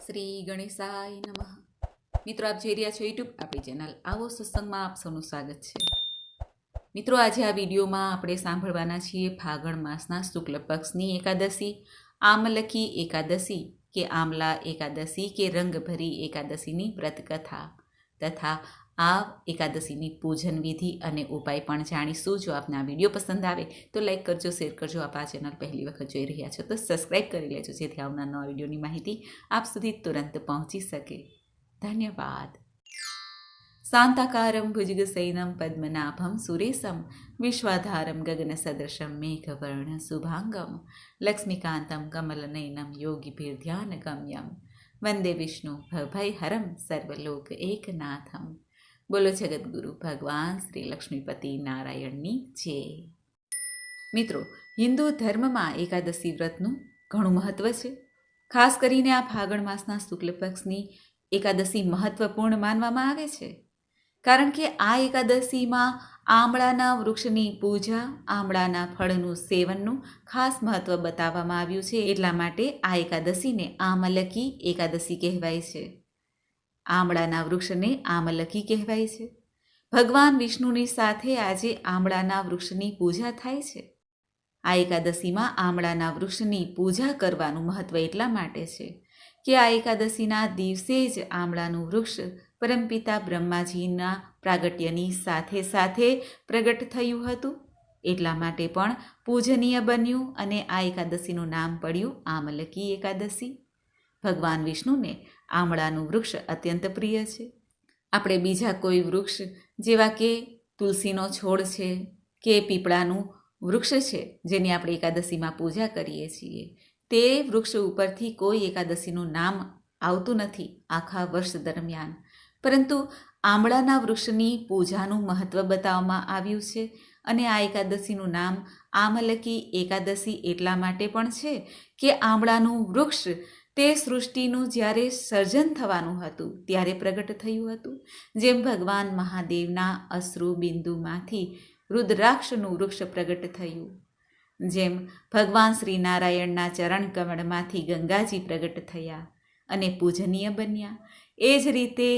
શ્રી ગણેશાય નમઃ. મિત્રો, આપ જોઈ રહ્યા છો યુટ્યુબ આપણી ચેનલ આવો સત્સંગમાં આપ સૌનું સ્વાગત છે. મિત્રો, આજે આ વિડીયોમાં આપણે સાંભળવાના છીએ ફાગણ માસના શુક્લ પક્ષની એકાદશી, આમલકી એકાદશી કે આમલા એકાદશી કે રંગભરી એકાદશીની વ્રતકથા તથા આ એકાદશીની પૂજન વિધિ અને ઉપાય પણ જાણીશું. જો આપને આ વિડીયો પસંદ આવે તો લાઈક કરજો, શેર કરજો. આપ આ ચેનલ પહેલી વખત જોઈ રહ્યા છો તો સબસ્ક્રાઈબ કરી લેજો, જેથી આવનાર નવા વિડીયોની માહિતી આપ સુધી તુરંત પહોંચી શકે. ધન્યવાદ. શાંતાકારમ ભુજગશયનમ પદ્મનાભમ સુરેશમ વિશ્વાધારમ ગગનસદૃશમ મેઘવર્ણ શુભાંગમ લક્ષ્મીકાંતમ કમલનયનમ યોગીભીર્ધ્યાનગમ્યમ વંદે વિષ્ણુ ભયહરમ સર્વલોક એકનાથમ. બોલો જગદગુરુ ભગવાન શ્રી લક્ષ્મીપતિ નારાયણની જય. મિત્રો, હિન્દુ ધર્મમાં એકાદશી વ્રતનું ઘણું મહત્વ છે. ખાસ કરીને આ ફાગણ માસના શુક્લ પક્ષની એકાદશી મહત્વપૂર્ણ માનવામાં આવે છે, કારણ કે આ એકાદશીમાં આમળાના વૃક્ષની પૂજા, આમળાના ફળનું સેવનનું ખાસ મહત્વ બતાવવામાં આવ્યું છે. એટલા માટે આ એકાદશીને આમલકી એકાદશી કહેવાય છે. આમળાના વૃક્ષને આમલકી કહેવાય છે. ભગવાન વિષ્ણુની સાથે આજે આમળાના વૃક્ષની પૂજા થાય છે. આ એકાદશીમાં આમળાના વૃક્ષની પૂજા કરવાનું મહત્વ એટલા માટે છે કે આ એકાદશીના દિવસે જ આમળાનું વૃક્ષ પરમપિતા બ્રહ્માજીના પ્રાગટ્યની સાથે સાથે પ્રગટ થયું હતું. એટલા માટે પણ પૂજનીય બન્યું અને આ એકાદશીનું નામ પડ્યું આમલકી એકાદશી. ભગવાન વિષ્ણુને આમળાનું વૃક્ષ અત્યંત પ્રિય છે. આપણે બીજા કોઈ વૃક્ષ જેવા કે તુલસીનો છોડ છે કે પીપળાનું વૃક્ષ છે જેની આપણે એકાદશીમાં પૂજા કરીએ છીએ, તે વૃક્ષ ઉપરથી કોઈ એકાદશીનું નામ આવતું નથી આખા વર્ષ દરમિયાન. પરંતુ આમળાના વૃક્ષની પૂજાનું મહત્વ બતાવવામાં આવ્યું છે અને આ એકાદશીનું નામ આમલકી એકાદશી એટલા માટે પણ છે કે આમળાનું વૃક્ષ તે સૃષ્ટિનું જ્યારે સર્જન થવાનું હતું ત્યારે પ્રગટ થયું હતું. જેમ ભગવાન મહાદેવના અશ્રુ બિંદુમાંથી રુદ્રાક્ષનું વૃક્ષ પ્રગટ થયું, જેમ ભગવાન શ્રી નારાયણના ચરણ કમળમાંથી ગંગાજી પ્રગટ થયા અને પૂજનીય બન્યા, એ જ રીતે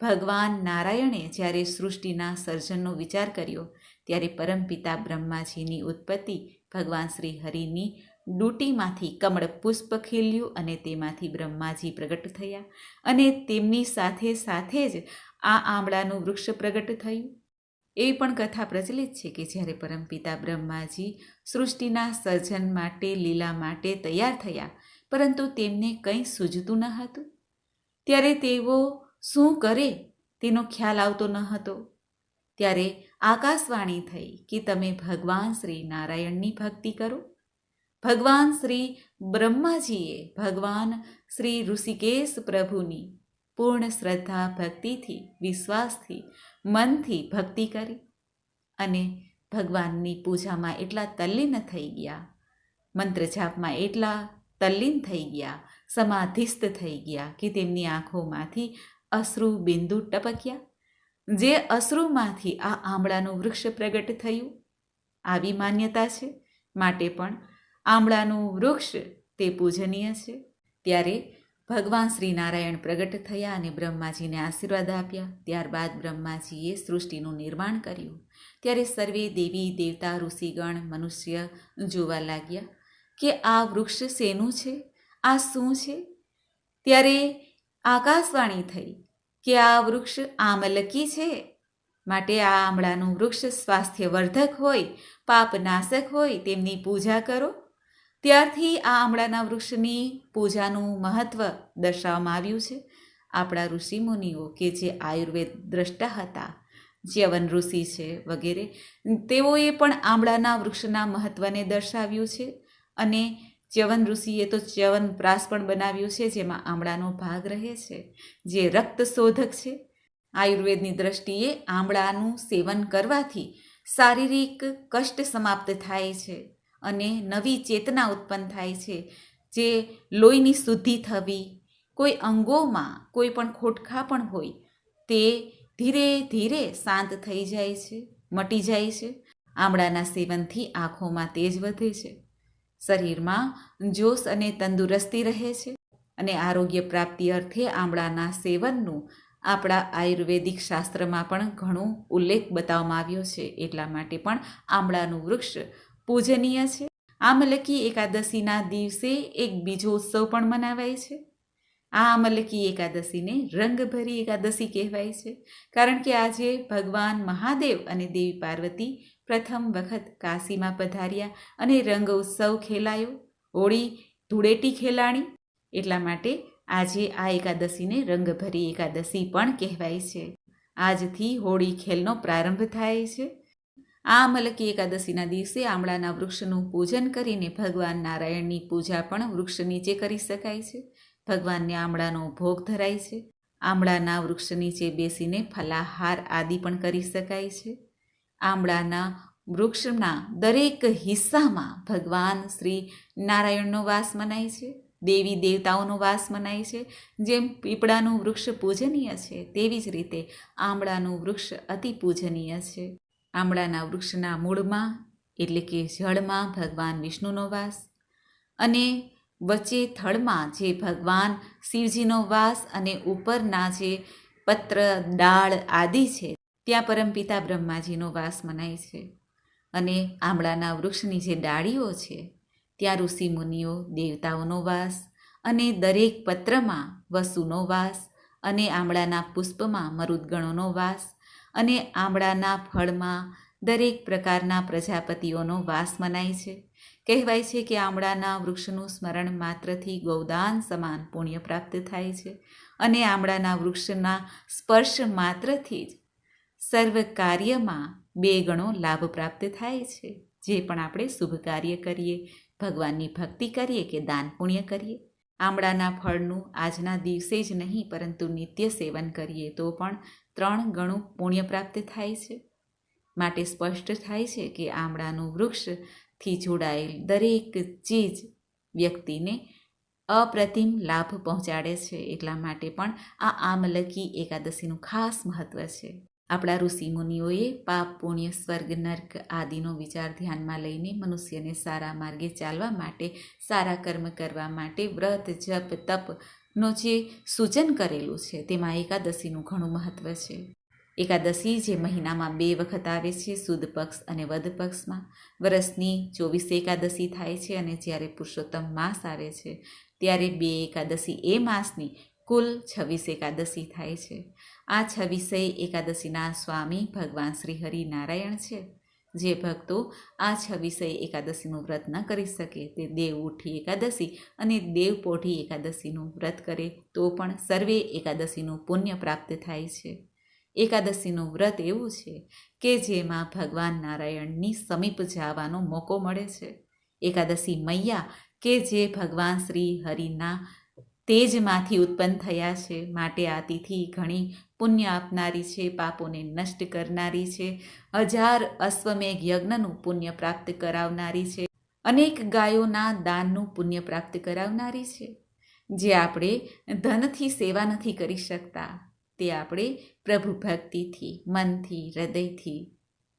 ભગવાન નારાયણે જ્યારે સૃષ્ટિના સર્જનનો વિચાર કર્યો ત્યારે પરમપિતા બ્રહ્માજીની ઉત્પત્તિ ભગવાન શ્રી હરિની ડૂટીમાંથી કમળ પુષ્પ ખીલ્યું અને તેમાંથી બ્રહ્માજી પ્રગટ થયા અને તેમની સાથે સાથે જ આ આમળાનું વૃક્ષ પ્રગટ થયું. એવી પણ કથા પ્રચલિત છે કે જ્યારે પરમપિતા બ્રહ્માજી સૃષ્ટિના સર્જન માટે લીલા માટે તૈયાર થયા, પરંતુ તેમને કંઈ સૂઝતું ન હતું. ત્યારે તેઓ શું કરે તેનો ખ્યાલ આવતો ન હતો. ત્યારે આકાશવાણી થઈ કે તમે ભગવાન શ્રી નારાયણની ભક્તિ કરો. ભગવાન શ્રી બ્રહ્માજીએ ભગવાન શ્રી ઋષિકેશ પ્રભુની પૂર્ણ શ્રદ્ધા ભક્તિથી, વિશ્વાસથી, મનથી ભક્તિ કરી અને ભગવાનની પૂજામાં એટલા તલ્લીન થઈ ગયા, મંત્ર જાપમાં એટલા તલ્લીન થઈ ગયા, સમાધિસ્થ થઈ ગયા કે તેમની આંખોમાંથી અશ્રુ બિંદુ ટપક્યા. જે અશ્રુમાંથી આ આમળાનું વૃક્ષ પ્રગટ થયું. આવી માન્યતા છે, માટે પણ આમળાનું વૃક્ષ તે પૂજનીય છે. ત્યારે ભગવાન શ્રી નારાયણ પ્રગટ થયા અને બ્રહ્માજીને આશીર્વાદ આપ્યા. ત્યારબાદ બ્રહ્માજીએ સૃષ્ટિનું નિર્માણ કર્યું. ત્યારે સર્વે દેવી દેવતા, ઋષિગણ, મનુષ્ય જોવા લાગ્યા કે આ વૃક્ષ શેનું છે, આ શું છે. ત્યારે આકાશવાણી થઈ કે આ વૃક્ષ આમલકી છે, માટે આ આમળાનું વૃક્ષ સ્વાસ્થ્યવર્ધક હોય, પાપનાશક હોય, તેમની પૂજા કરો. ત્યારથી આ આમળાના વૃક્ષની પૂજાનું મહત્વ દર્શાવવામાં આવ્યું છે. આપણા ઋષિમુનિઓ કે જે આયુર્વેદ દ્રષ્ટા હતા, ચ્યવન ઋષિ છે વગેરે, તેઓએ પણ આમળાના વૃક્ષના મહત્વને દર્શાવ્યું છે અને ચ્યવન ઋષિએ તો ચ્યવન પ્રાસ પણ બનાવ્યું છે જેમાં આમળાનો ભાગ રહે છે, જે રક્ત શોધક છે. આયુર્વેદની દ્રષ્ટિએ આમળાનું સેવન કરવાથી શારીરિક કષ્ટ સમાપ્ત થાય છે અને નવી ચેતના ઉત્પન્ન થાય છે. જે લોહીની શુદ્ધિ થવી, કોઈ અંગોમાં કોઈ પણ ખોટખા પણ હોય તે ધીરે ધીરે શાંત થઈ જાય છે, મટી જાય છે. આમળાના સેવનથી આંખોમાં તેજ વધે છે, શરીરમાં જોશ અને તંદુરસ્તી રહે છે. અને આરોગ્ય પ્રાપ્તિ અર્થે આમળાના સેવનનું આપણા આયુર્વેદિક શાસ્ત્રમાં પણ ઘણો ઉલ્લેખ બતાવવામાં આવ્યો છે. એટલા માટે પણ આમળાનું વૃક્ષ પૂજનીય છે. આમલકી એકાદશીના દિવસે એક બીજો ઉત્સવ પણ મનાવાય છે. આ આમલકી એકાદશીને રંગભરી એકાદશી કહેવાય છે, કારણ કે આજે ભગવાન મહાદેવ અને દેવી પાર્વતી પ્રથમ વખત કાશીમાં પધાર્યા અને રંગ ઉત્સવ ખેલાયો, હોળી ધૂળેટી ખેલાણી. એટલા માટે આજે આ એકાદશીને રંગભરી એકાદશી પણ કહેવાય છે. આજથી હોળી ખેલનો પ્રારંભ થાય છે. આ આમલકી એકાદશીના દિવસે આમળાના વૃક્ષનું પૂજન કરીને ભગવાન નારાયણની પૂજા પણ વૃક્ષ નીચે કરી શકાય છે. ભગવાનને આમળાનો ભોગ ધરાય છે. આમળાના વૃક્ષ નીચે બેસીને ફલાહાર આદિ પણ કરી શકાય છે. આમળાના વૃક્ષના દરેક હિસ્સામાં ભગવાન શ્રી નારાયણનો વાસ મનાય છે, દેવી દેવતાઓનો વાસ મનાય છે. જેમ પીપળાનું વૃક્ષ પૂજનીય છે, તેવી જ રીતે આમળાનું વૃક્ષ અતિ પૂજનીય છે. આમળાના વૃક્ષના મૂળમાં એટલે કે જળમાં ભગવાન વિષ્ણુનો વાસ, અને વચ્ચે થડમાં જે ભગવાન શિવજીનો વાસ, અને ઉપરના જે પત્ર ડાળ આદિ છે ત્યાં પરમપિતા બ્રહ્માજીનો વાસ મનાય છે. અને આમળાના વૃક્ષની જે ડાળીઓ છે ત્યાં ઋષિ મુનિઓ દેવતાઓનો વાસ, અને દરેક પત્રમાં વસુનો વાસ, અને આમળાના પુષ્પમાં મરુદગણોનો વાસ, અને આમળાના ફળમાં દરેક પ્રકારના પ્રજાપતિઓનો વાસ મનાય છે. કહેવાય છે કે આમળાના વૃક્ષનું સ્મરણ માત્રથી ગૌદાન સમાન પુણ્ય પ્રાપ્ત થાય છે, અને આમળાના વૃક્ષના સ્પર્શ માત્રથી જ સર્વ કાર્યમાં 2 ગણો લાભ પ્રાપ્ત થાય છે. જે પણ આપણે શુભ કાર્ય કરીએ, ભગવાનની ભક્તિ કરીએ કે દાન પુણ્ય કરીએ, આમળાના ફળનું આજના દિવસે જ નહીં પરંતુ નિત્ય સેવન કરીએ તો પણ 3 ગણું પુણ્ય પ્રાપ્ત થાય છે. માટે સ્પષ્ટ થાય છે કે આમળાનું વૃક્ષથી જોડાયેલ દરેક ચીજ વ્યક્તિને અપ્રતિમ લાભ પહોંચાડે છે. એટલા માટે પણ આ આમલકી એકાદશીનું ખાસ મહત્વ છે. આપણા ઋષિ મુનિઓએ પાપ પુણ્ય સ્વર્ગ નર્ક આદિનો વિચાર ધ્યાનમાં લઈને મનુષ્યને સારા માર્ગે ચાલવા માટે, સારા કર્મ કરવા માટે વ્રત જપ તપનો જે સૂચન કરેલું છે તેમાં એકાદશીનું ઘણું મહત્વ છે. એકાદશી જે મહિનામાં 2 વખત આવે છે, સુદ પક્ષ અને વદ પક્ષમાં. વર્ષની 24 એકાદશી થાય છે, અને જ્યારે પુરુષોત્તમ માસ આવે છે ત્યારે 2 એકાદશી એ માસની કુલ 26 એકાદશી થાય છે. આ 26 એકાદશીના સ્વામી ભગવાન શ્રી હરિનારાયણ છે. જે ભક્તો આ 26 એકાદશીનું વ્રત ન કરી શકે તે દેવ ઉઠી એકાદશી અને દેવ પોઢી એકાદશીનું વ્રત કરે તો પણ સર્વે એકાદશીનું પુણ્ય પ્રાપ્ત થાય છે. એકાદશીનું વ્રત એવું છે કે જેમાં ભગવાન નારાયણની સમીપ જવાનો મોકો મળે છે. એકાદશી મૈયા કે જે ભગવાન શ્રી હરિના તેજમાંથી ઉત્પન્ન થયા છે, માટે આ તિથિ ઘણી પુણ્ય આપનારી છે, પાપોને નષ્ટ કરનારી છે, 1000 અશ્વમેઘ યજ્ઞનું પુણ્ય પ્રાપ્ત કરાવનારી છે, અનેક ગાયોના દાનનું પુણ્ય પ્રાપ્ત કરાવનારી છે. જે આપણે ધનથી સેવા નથી કરી શકતા તે આપણે પ્રભુ ભક્તિથી, મનથી, હૃદયથી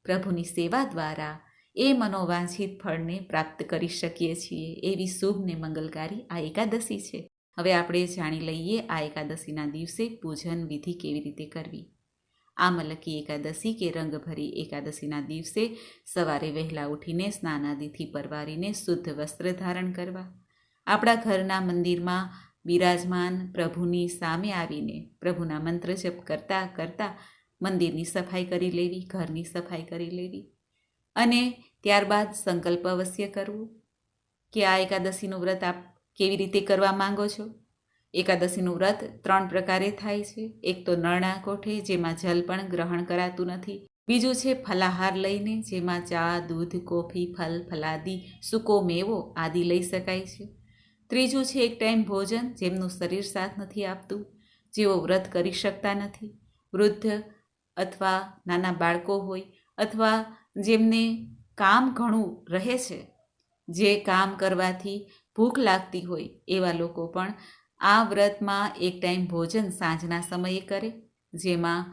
પ્રભુની સેવા દ્વારા એ મનોવાંછિત ફળને પ્રાપ્ત કરી શકીએ છીએ. એવી શુભ ને મંગલકારી આ એકાદશી છે. હવે આપણે જાણી લઈએ આ એકાદશીના દિવસે પૂજન વિધિ કેવી રીતે કરવી. આમલકી એકાદશી કે રંગભરી એકાદશીના દિવસે સવારે વહેલા ઉઠીને સ્નાનાદિથી પરવારીને શુદ્ધ વસ્ત્ર ધારણ કરવા, આપણા ઘરના મંદિરમાં બિરાજમાન પ્રભુની સામે આવીને પ્રભુના મંત્ર જપ કરતાં કરતાં મંદિરની સફાઈ કરી લેવી, ઘરની સફાઈ કરી લેવી, અને ત્યારબાદ સંકલ્પ અવશ્ય કરવું કે આ એકાદશીનું વ્રત આપ કેવી રીતે કરવા માંગો છો. એકાદશીનું વ્રત 3 પ્રકારે થાય છે. એક તો નરણા કોઠે, જેમાં જલ પણ ગ્રહણ કરાતું નથી. બીજું છે ફલાહાર લઈને, જેમાં ચા, દૂધ, કોફી, ફલ ફલાદી, સૂકો મેવો આદિ લઈ શકાય છે. ત્રીજું છે એક ટાઈમ ભોજન, જેમનું શરીર સાથ નથી આપતું, જેઓ વ્રત કરી શકતા નથી, વૃદ્ધ અથવા નાના બાળકો હોય, અથવા જેમને કામ ઘણું રહે છે, જે કામ કરવાથી ભૂખ લાગતી હોય, એવા લોકો પણ આ વ્રતમાં એક ટાઈમ ભોજન સાંજના સમયે કરે, જેમાં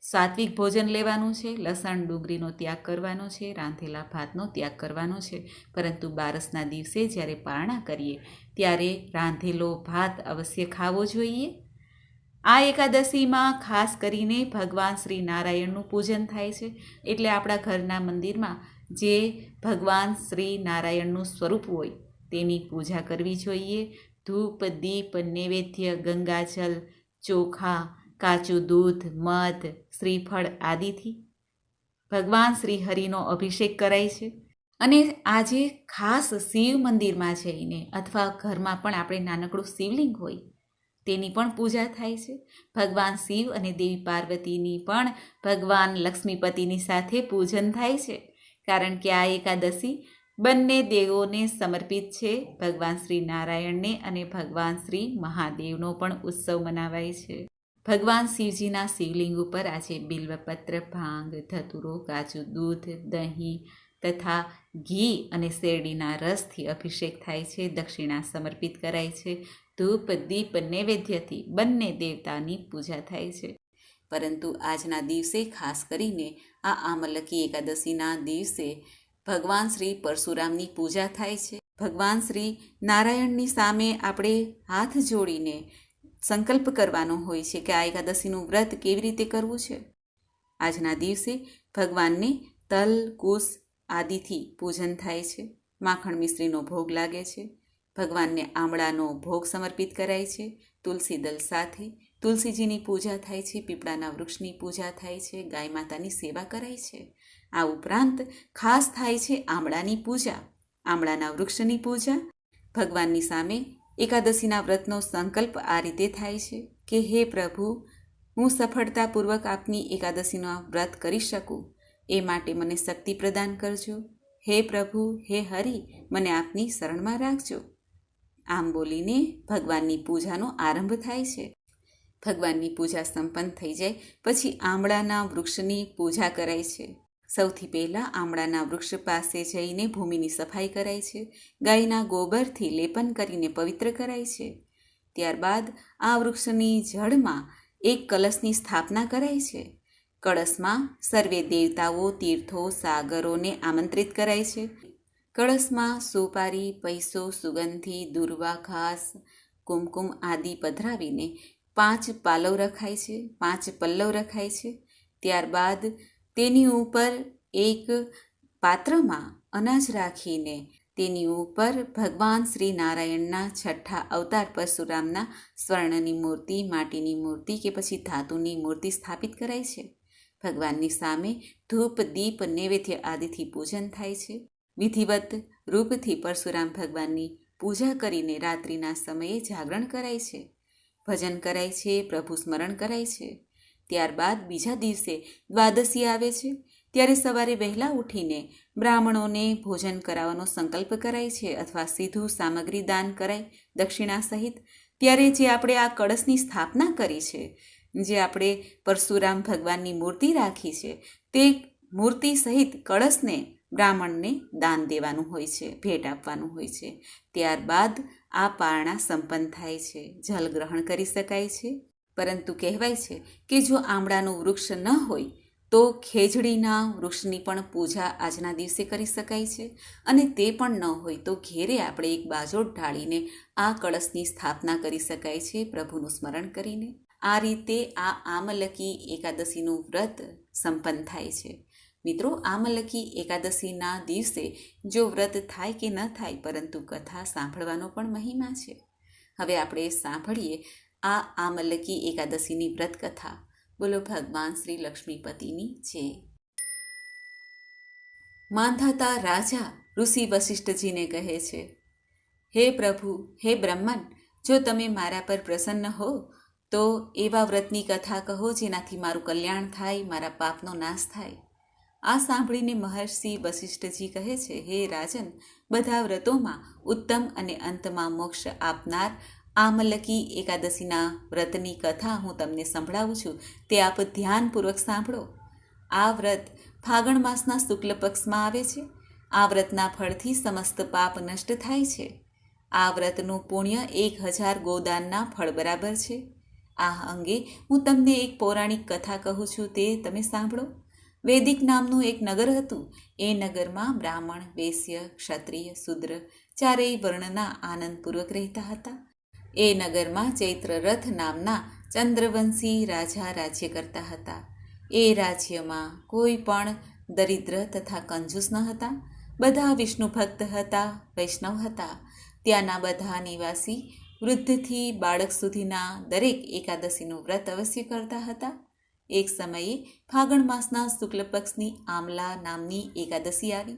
સાત્વિક ભોજન લેવાનું છે, લસણ ડુંગળીનો ત્યાગ કરવાનો છે, રાંધેલા ભાતનો ત્યાગ કરવાનો છે. પરંતુ બારસના દિવસે જ્યારે પારણા કરીએ ત્યારે રાંધેલો ભાત અવશ્ય ખાવો જોઈએ. આ એકાદશીમાં ખાસ કરીને ભગવાન શ્રી નારાયણનું પૂજન થાય છે. એટલે આપણા ઘરના મંદિરમાં જે ભગવાન શ્રી નારાયણનું સ્વરૂપ હોય તેની પૂજા કરવી જોઈએ. ધૂપ, દીપ, નૈવેદ્ય, ગંગાજલ, ચોખા, કાચું દૂધ, મધ, શ્રીફળ આદિથી ભગવાન શ્રી હરિનો અભિષેક કરાય છે. અને આજે ખાસ શિવ મંદિરમાં જઈને અથવા ઘરમાં પણ આપણે નાનકડું શિવલિંગ હોય તેની પણ પૂજા થાય છે. ભગવાન શિવ અને દેવી પાર્વતીની પણ ભગવાન લક્ષ્મીપતિની સાથે પૂજન થાય છે. કારણ કે આ એકાદશી બંને દેવોને સમર્પિત છે. ભગવાન શ્રી નારાયણને અને ભગવાન શ્રી મહાદેવનો પણ ઉત્સવ મનાવાય છે. ભગવાન શિવજીના શિવલિંગ ઉપર આજે બિલ્વપત્ર, ભાંગ, ધતુરો, કાચું દૂધ, દહીં તથા ઘી અને શેરડીના રસથી અભિષેક થાય છે. દક્ષિણા સમર્પિત કરાય છે. ધૂપ, દીપ, નૈવેદ્યથી બંને દેવતાની પૂજા થાય છે. પરંતુ આજના દિવસે ખાસ કરીને આ આમલકી એકાદશીના દિવસે ભગવાન શ્રી પરશુરામની પૂજા થાય છે. ભગવાન શ્રી નારાયણની સામે આપણે હાથ જોડીને સંકલ્પ કરવાનો હોય છે કે આ એકાદશીનું વ્રત કેવી રીતે કરવું છે. આજના દિવસે ભગવાનને તલ, કુશ આદિથી પૂજન થાય છે. માખણ મિશ્રીનો ભોગ લાગે છે. ભગવાનને આમળાનો ભોગ સમર્પિત કરાય છે. તુલસી દલ સાથે તુલસીજીની પૂજા થાય છે. પીપળાના વૃક્ષની પૂજા થાય છે. ગાય માતાની સેવા કરાય છે. આ ઉપરાંત ખાસ થાય છે આમળાની પૂજા, આમળાના વૃક્ષની પૂજા. ભગવાનની સામે એકાદશીના વ્રતનો સંકલ્પ આ રીતે થાય છે કે હે પ્રભુ, હું સફળતાપૂર્વક આપની એકાદશીનો વ્રત કરી શકું એ માટે મને શક્તિ પ્રદાન કરજો. હે પ્રભુ, હે હરિ, મને આપની શરણમાં રાખજો. આમ બોલીને ભગવાનની પૂજાનો આરંભ થાય છે. ભગવાનની પૂજા સંપન્ન થઈ જાય પછી આમળાના વૃક્ષની પૂજા કરાય છે. સૌથી પહેલાં આમળાના વૃક્ષ પાસે જઈને ભૂમિની સફાઈ કરાય છે. ગાયના ગોબરથી લેપન કરીને પવિત્ર કરાય છે. ત્યારબાદ આ વૃક્ષની જડમાં એક કળશની સ્થાપના કરાય છે. કળશમાં સર્વે દેવતાઓ, તીર્થો, સાગરોને આમંત્રિત કરાય છે. કળશમાં સોપારી, પૈસો, સુગંધી, દુર્વા, ઘાસ, કુમકુમ આદિ પધરાવીને 5 પાલવ રખાય છે, 5 પલ્લવ રખાય છે. ત્યારબાદ તેની ઉપર એક પાત્રમાં અનાજ રાખીને તેની ઉપર ભગવાન શ્રી નારાયણના છઠ્ઠા અવતાર પરશુરામના સ્વર્ણની મૂર્તિ, માટીની મૂર્તિ કે પછી ધાતુની મૂર્તિ સ્થાપિત કરાય છે. ભગવાનની સામે ધૂપ, દીપ, નૈવેદ્ય આદિથી પૂજન થાય છે. વિધિવત રૂપથી પરશુરામ ભગવાનની પૂજા કરીને રાત્રિના સમયે જાગરણ કરાય છે, ભજન કરાય છે, પ્રભુ સ્મરણ કરાય છે. ત્યારબાદ બીજા દિવસે દ્વાદશી આવે છે. ત્યારે સવારે વહેલા ઉઠીને બ્રાહ્મણોને ભોજન કરાવવાનો સંકલ્પ કરાય છે અથવા સીધું સામગ્રી દાન કરાય દક્ષિણા સહિત. ત્યારે જે આપણે આ કળશની સ્થાપના કરી છે, જે આપણે પરશુરામ ભગવાનની મૂર્તિ રાખી છે, તે મૂર્તિ સહિત કળશને બ્રાહ્મણને દાન દેવાનું હોય છે, ભેટ આપવાનું હોય છે. ત્યારબાદ આ પારણા સંપન્ન થાય છે, જલ ગ્રહણ કરી શકાય છે. પરંતુ કહેવાય છે કે જો આમળાનું વૃક્ષ ન હોય તો ખેજડીના વૃક્ષની પણ પૂજા આજના દિવસે કરી શકાય છે. અને તે પણ ન હોય તો ઘેરે આપણે એક બાજોટ ઢાળીને આ કળશની સ્થાપના કરી શકાય છે પ્રભુનું સ્મરણ કરીને. આ રીતે આ આમલકી એકાદશીનું વ્રત સંપન્ન થાય છે. મિત્રો, આમલકી એકાદશીના દિવસે જો વ્રત થાય કે ન થાય, પરંતુ કથા સાંભળવાનો પણ મહિમા છે. હવે આપણે સાંભળીએ આ આમલકી એકાદશીની વ્રત કથા. બોલો ભગવાન શ્રી લક્ષ્મીપતિની જય. માંધાતા રાજા ઋષિ વશિષ્ઠજીને કહે છે, હે પ્રભુ, હે બ્રહ્મન, જો તમે મારા પર પ્રસન્ન હો તો એવા વ્રતની કથા કહો જેનાથી મારું કલ્યાણ થાય, મારા પાપનો નાશ થાય. આ સાંભળીને મહર્ષિ વશિષ્ઠજી કહે છે, હે રાજન, બધા વ્રતોમાં ઉત્તમ અને અંતમાં મોક્ષ આપનાર આમલકી એકાદશીના વ્રતની કથા હું તમને સંભળાવું છું, તે આપ ધ્યાનપૂર્વક સાંભળો. આ વ્રત ફાગણ માસના શુક્લ પક્ષમાં આવે છે. આ વ્રતના ફળથી સમસ્ત પાપ નષ્ટ થાય છે. આ વ્રતનું પુણ્ય 1000 ગોદાનના ફળ બરાબર છે. આ અંગે હું તમને એક પૌરાણિક કથા કહું છું, તે તમે સાંભળો. વૈદિક નામનું એક નગર હતું. એ નગરમાં બ્રાહ્મણ, વૈશ્ય, ક્ષત્રિય, શૂદ્ર ચારેય વર્ણના આનંદપૂર્વક રહેતા હતા. એ નગરમાં ચૈત્રરથ નામના ચંદ્રવંશી રાજા રાજ્ય કરતા હતા. એ રાજ્યમાં કોઈ પણ દરિદ્ર તથા કંજૂસ ન હતા. બધા વિષ્ણુ ભક્ત હતા, વૈષ્ણવ હતા. ત્યાંના બધા નિવાસી વૃદ્ધથી બાળક સુધીના દરેક એકાદશીનું વ્રત અવશ્ય કરતા હતા. એક સમયે ફાગણ માસના શુક્લ પક્ષની આમલા નામની એકાદશી આવી.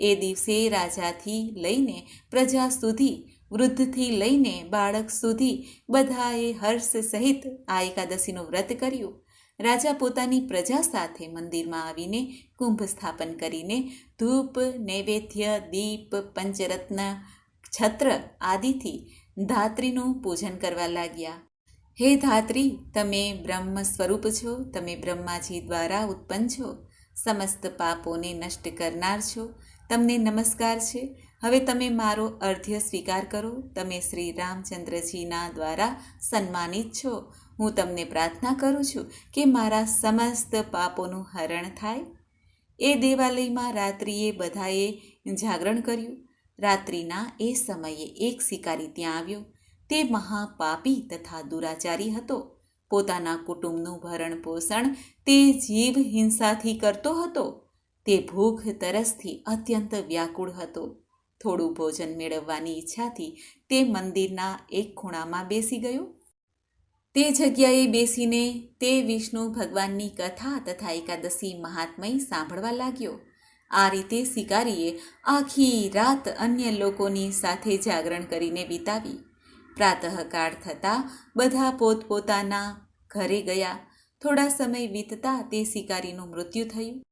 એ દિવસે રાજાથી લઈને પ્રજા સુધી, વૃદ્ધથી લઈને બાળક સુધી બધાએ હર્ષ સહિત આ એકાદશીનું વ્રત કર્યું. રાજા પોતાની પ્રજા સાથે મંદિરમાં આવીને કુંભ સ્થાપન કરીને ધૂપ, નૈવેદ્ય, દીપ, પંચરત્ન, છત્ર આદિથી ધાત્રીનું પૂજન કરવા લાગ્યા. હે ધાત્રી, તમે બ્રહ્મ સ્વરૂપ છો, તમે બ્રહ્માજી દ્વારા ઉત્પન્ન છો, સમસ્ત પાપોને નષ્ટ કરનાર છો, તમને નમસ્કાર છે. હવે તમે મારો અર્ધ્ય સ્વીકાર કરો. તમે શ્રી રામચંદ્રજીના દ્વારા સન્માનિત છો. હું તમને પ્રાર્થના કરું છું કે મારા સમસ્ત પાપોનું હરણ થાય. એ દેવાલયમાં રાત્રિએ બધાએ જાગરણ કર્યું. રાત્રિના એ સમયે એક શિકારી ત્યાં આવ્યો. તે મહાપાપી તથા દુરાચારી હતો. પોતાના કુટુંબનું ભરણ પોષણ તે જીવ હિંસાથી કરતો હતો. તે ભૂખ તરસથી અત્યંત વ્યાકુળ હતો. થોડું ભોજન મેળવવાની ઈચ્છાથી તે મંદિરના એક ખૂણામાં બેસી ગયો. તે જગ્યાએ બેસીને તે વિષ્ણુ ભગવાનની કથા તથા એકાદશી મહાત્મય સાંભળવા લાગ્યો. આ રીતે શિકારીએ આખી રાત અન્ય લોકોની સાથે જાગરણ કરીને વિતાવી. પ્રાતઃકાળ થતાં બધા પોતપોતાના ઘરે ગયા. થોડા સમય વીતતા તે શિકારીનું મૃત્યુ થયું.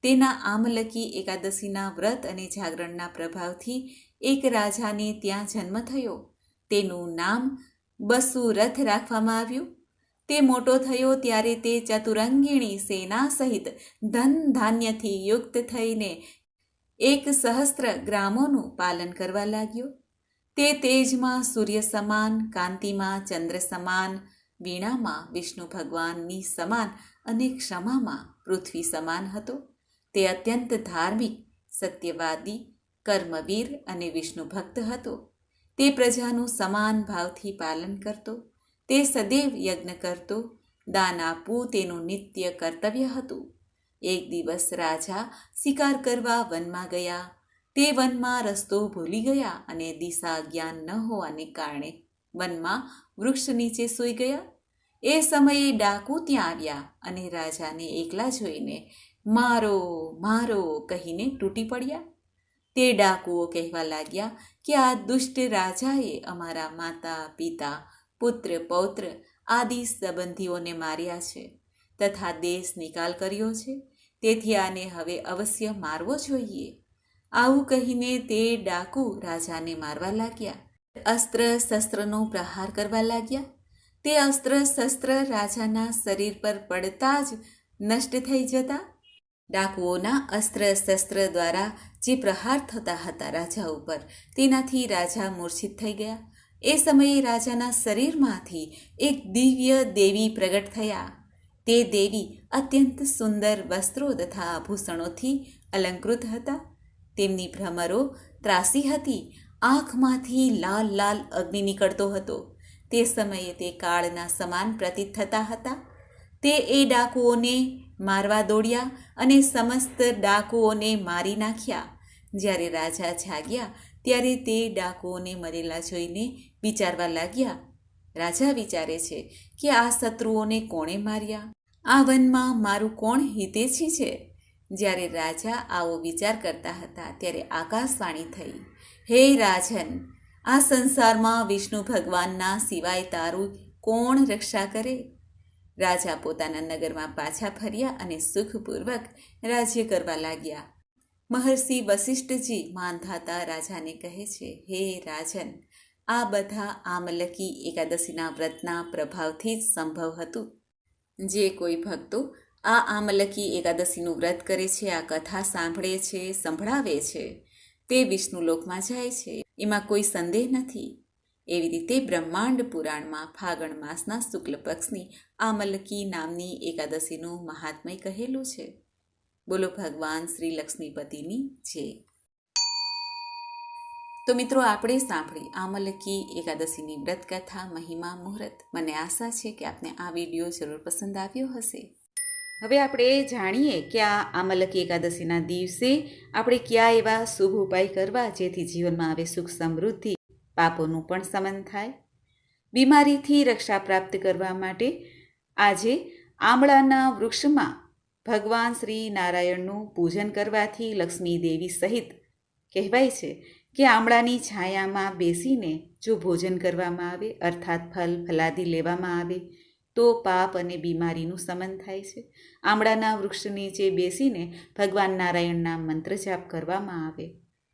તેના આમલકી એકાદશીના વ્રત અને જાગરણના પ્રભાવથી એક રાજાને ત્યાં જન્મ થયો. તેનું નામ બસુરથ રાખવામાં આવ્યું. તે મોટો થયો ત્યારે તે ચતુરંગીણી સેના સહિત ધન ધાન્યથી યુક્ત થઈને 1,000 ગ્રામોનું પાલન કરવા લાગ્યો. તે તેજમાં સૂર્ય સમાન, કાંતિમાં ચંદ્ર સમાન, વીણામાં વિષ્ણુ ભગવાનની સમાન અને ક્ષમામાં પૃથ્વી સમાન હતો. તે અત્યંત ધાર્મિક, સત્યવાદી, કર્મવીર અને વિષ્ણુ ભક્ત હતો. તે પ્રજાનું સમાન ભાવથી પાલન કરતો. તે સદૈવ યજ્ઞ કરતો. દાન આપવું તેનું નિત્ય કર્તવ્ય હતું. એક દિવસ રાજા શિકાર કરવા વનમાં ગયા. તે વનમાં રસ્તો ભૂલી ગયા અને દિશા જ્ઞાન ન હોવાને કારણે વનમાં વૃક્ષ નીચે સૂઈ ગયા. એ સમયે ડાકુ ત્યાં આવ્યા અને રાજાને એકલા જોઈને મારો મારો કહીને તૂટી પડ્યા. તે ડાકુઓ કહેવા લાગ્યા કે આ દુષ્ટ રાજાએ અમારા માતા, પિતા, પુત્ર, પૌત્ર આદિ સંબંધીઓને માર્યા છે તથા દેશ નિકાલ કર્યો છે. તેથી આને હવે અવશ્ય મારવો જોઈએ. આવું કહીને તે ડાકુ રાજાને મારવા લાગ્યા. અસ્ત્ર શસ્ત્રનો પ્રહાર કરવા લાગ્યા. તે અસ્ત્ર શસ્ત્ર રાજાના શરીર પર પડતા જ નષ્ટ થઈ જતા. ડાકુઓના અસ્ત્ર શસ્ત્ર દ્વારા જે પ્રહાર થતા હતા રાજા ઉપર, તેનાથી રાજા મૂર્છિત થઈ ગયા. એ સમયે રાજાના શરીરમાંથી એક દિવ્ય દેવી પ્રગટ થયા. તે દેવી અત્યંત સુંદર વસ્ત્રો તથા આભૂષણોથી અલંકૃત હતા. તેમની ભ્રમરો ત્રાસી હતી. આંખમાંથી લાલ લાલ અગ્નિ નીકળતો હતો. તે સમયે તે કાળના સમાન પ્રતીત થતા હતા. તે એ ડાકુઓને મારવા દોડ્યા અને સમસ્ત ડાકુઓને મારી નાખ્યા. જ્યારે રાજા જાગ્યા ત્યારે તે ડાકુઓને મરેલા જોઈને વિચારવા લાગ્યા. રાજા વિચારે છે કે આ શત્રુઓને કોણે માર્યા? આ વનમાં મારું કોણ હિતેછી છે? જ્યારે રાજા આવો વિચાર કરતા હતા ત્યારે આકાશવાણી થઈ, હે રાજન, આ સંસારમાં વિષ્ણુ ભગવાનના સિવાય તારું કોણ રક્ષા કરે? રાજા પોતાના નગરમાં પાછા ફર્યા અને સુખપૂર્વક રાજ્ય કરવા લાગ્યા. મહર્ષિ વસિષ્ઠજી માંધાતા રાજાને કહે છે, હે રાજન, આ બધા આમલકી એકાદશીના વ્રતના પ્રભાવથી જ સંભવ હતું. જે કોઈ ભક્તો આ આમલકી એકાદશીનું વ્રત કરે છે, આ કથા સાંભળે છે, સંભળાવે છે, તે વિષ્ણુલોકમાં જાય છે. એમાં કોઈ સંદેહ નથી. એવી રીતે બ્રહ્માંડ પુરાણમાં ફાગણ માસના શુક્લ પક્ષની આમલકી નામની એકાદશીનું મહાત્મય કહેલું છે. બોલો ભગવાન શ્રી લક્ષ્મીપતિની જય. તો મિત્રો, આપણે સાંભળી આમલકી એકાદશીની વ્રતકથા, મહિમા, મુહૂર્ત. મને આશા છે કે આપને આ વિડીયો જરૂર પસંદ આવ્યો હશે. હવે આપણે જાણીએ કે આ આમલકી એકાદશીના દિવસે આપણે કયા એવા શુભ ઉપાય કરવા જેથી જીવનમાં આવે સુખ સમૃદ્ધિ, પાપોનું પણ શમન થાય. બીમારીથી રક્ષા પ્રાપ્ત કરવા માટે આજે આંબળાના વૃક્ષમાં ભગવાન શ્રી નારાયણનું પૂજન કરવાથી લક્ષ્મી દેવી સહિત કહેવાય છે કે આંબળાની છાયામાં બેસીને જો ભોજન કરવામાં આવે અર્થાત ફલાદી લેવામાં આવે તો પાપ અને બીમારીનું શમન થાય છે. આંબળાના વૃક્ષ નીચે બેસીને ભગવાન નારાયણના મંત્ર જાપ કરવામાં આવે,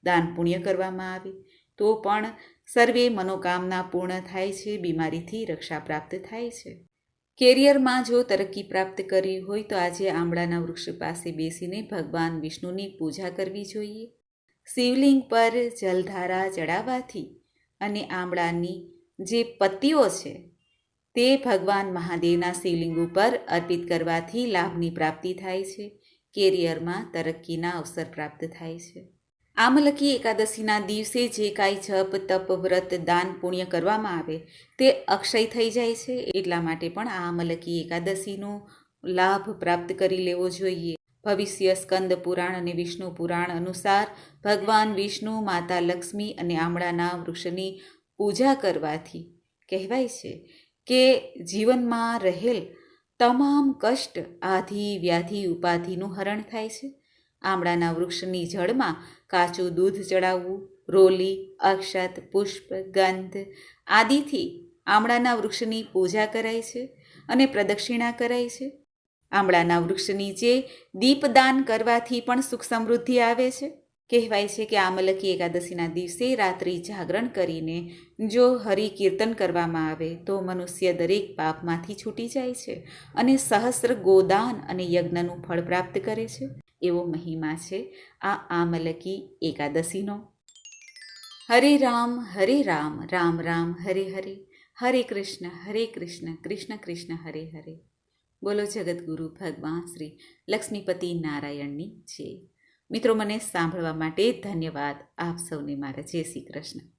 દાન પુણ્ય કરવામાં આવે તો પણ સર્વે મનોકામના પૂર્ણ થાય છે, બીમારીથી રક્ષા પ્રાપ્ત થાય છે. કેરિયરમાં જો તરક્કી પ્રાપ્ત કરવી હોય તો આજે આંબળાના વૃક્ષ પાસે બેસીને ભગવાન વિષ્ણુની પૂજા કરવી જોઈએ. શિવલિંગ પર જલધારા ચડાવવાથી અને આંબળાની જે પત્તીઓ છે તે ભગવાન મહાદેવના શિવલિંગ ઉપર અર્પિત કરવાથી લાભની પ્રાપ્તિ થાય છે. કેરિયરમાં તરક્કીના અવસર પ્રાપ્ત થાય છે. આમલકી એકાદશીના દિવસે જે કાંઈ જપ, તપ, વ્રત, દાન, પુણ્ય કરવામાં આવે તે અક્ષય થઈ જાય છે. એટલા માટે પણ આ આમલકી એકાદશીનો લાભ પ્રાપ્ત કરી લેવો જોઈએ. ભવિષ્ય સ્કંદ પુરાણ અને વિષ્ણુ પુરાણ અનુસાર ભગવાન વિષ્ણુ, માતા લક્ષ્મી અને આંબળાના વૃક્ષની પૂજા કરવાથી કહેવાય છે કે જીવનમાં રહેલ તમામ કષ્ટ, આધિ, વ્યાધિ, ઉપાધિનું હરણ થાય છે. આંબળાના વૃક્ષની જળમાં કાચું દૂધ ચડાવવું, રોલી, અક્ષત, પુષ્પ, ગંધ આદિથી આંબળાના વૃક્ષની પૂજા કરાય છે અને પ્રદક્ષિણા કરાય છે. આંબળાના વૃક્ષ નીચે દીપદાન કરવાથી પણ સુખ સમૃદ્ધિ આવે છે. કહેવાય છે કે આમલકી એકાદશીના દિવસે રાત્રિ જાગરણ કરીને જો હરિકીર્તન કરવામાં આવે તો મનુષ્ય દરેક પાપમાંથી છૂટી જાય છે અને સહસ્ર ગોદાન અને યજ્ઞનું ફળ પ્રાપ્ત કરે છે. એવો મહિમા છે આ આમલકી એકાદશીનો. હરે રામ, રામ રામ, હરે હરે, હરે કૃષ્ણ, કૃષ્ણ કૃષ્ણ, હરે હરે. બોલો જગતગુરુ ભગવાન શ્રી લક્ષ્મીપતિ નારાયણની જય. મિત્રો, મને સાંભળવા માટે ધન્યવાદ. આપ સૌને મારા જય શ્રી કૃષ્ણ.